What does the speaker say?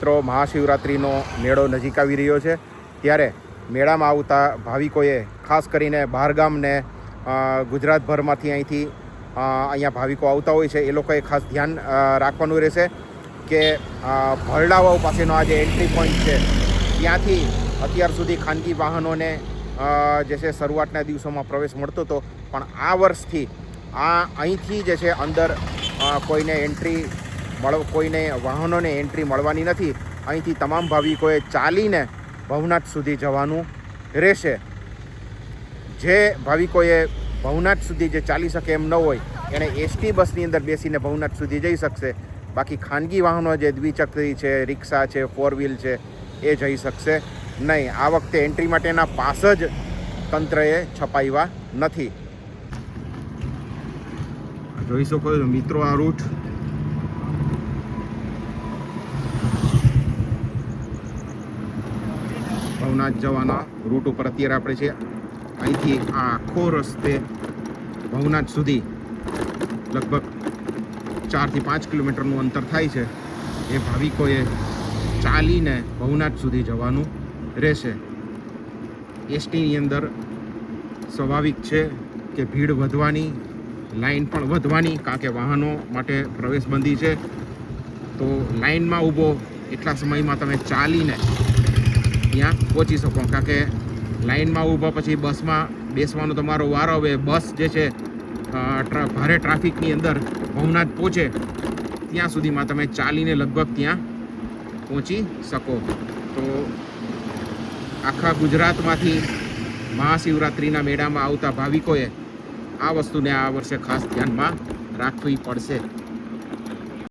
મિત્રો મહાશિવરાત્રિનો મેળો નજીક આવી રહ્યો છે ત્યારે મેળામાં આવતા ભાવિકોએ ખાસ કરીને બહારગામને ગુજરાતભરમાંથી અહીંયા ભાવિકો આવતા હોય છે એ લોકોએ ખાસ ધ્યાન રાખવાનું રહેશે કે ભરડાવાવ પાસેનો આ જે એન્ટ્રી પોઈન્ટ છે ત્યાંથી અત્યાર સુધી ખાનગી વાહનોને જે છે શરૂઆતના દિવસોમાં પ્રવેશ મળતો હતો, પણ આ વર્ષથી અહીંથી જે છે અંદર કોઈને વાહનોને એન્ટ્રી મળવાની નથી. અહીંથી તમામ ભાવિકોએ ચાલીને ભવનાથ સુધી જવાનું રહેશે. જે ભાવિકોએ ભવનાથ સુધી જે ચાલી શકે એમ ન હોય એણે એસટી બસની અંદર બેસીને ભવનાથ સુધી જઈ શકશે. બાકી ખાનગી વાહનો જે દ્વિચક્રી છે, રિક્ષા છે, 4 વ્હીલ છે એ જઈ શકશે નહીં. આ વખતે એન્ટ્રી માટેના પાસ જ તંત્રએ છપાવ્યા નથી. જોઈ શકો છો મિત્રો આ રૂટ ભવનાથ જવાના રૂટ ઉપર અત્યારે આપણે છે. અહીંથી આ આખો રસ્તે ભવનાથ સુધી લગભગ 4 થી 5 કિલોમીટરનું અંતર થાય છે. એ ભાવિકોએ ચાલીને ભવનાથ સુધી જવાનું રહેશે. એસટીની અંદર સ્વાભાવિક છે કે ભીડ વધવાની, લાઈન પણ વધવાની, કારણ કે વાહનો માટે પ્રવેશબંધી છે. તો લાઈનમાં ઊભો એટલા સમયમાં તમે ચાલીને ત્યાં પહોંચી શકો, કારણ કે લાઈનમાં ઊભા પછી બસમાં બેસવાનો તમારો વારો આવે. બસ જે છે ભારે ટ્રાફિકની અંદર ભવનાથ પહોંચે ત્યાં સુધીમાં તમે ચાલીને લગભગ ત્યાં પહોંચી શકો. તો આખા ગુજરાતમાંથી મહાશિવરાત્રિના મેળામાં આવતા ભાવિકોએ આ વસ્તુને આ વર્ષે ખાસ ધ્યાનમાં રાખવી પડશે.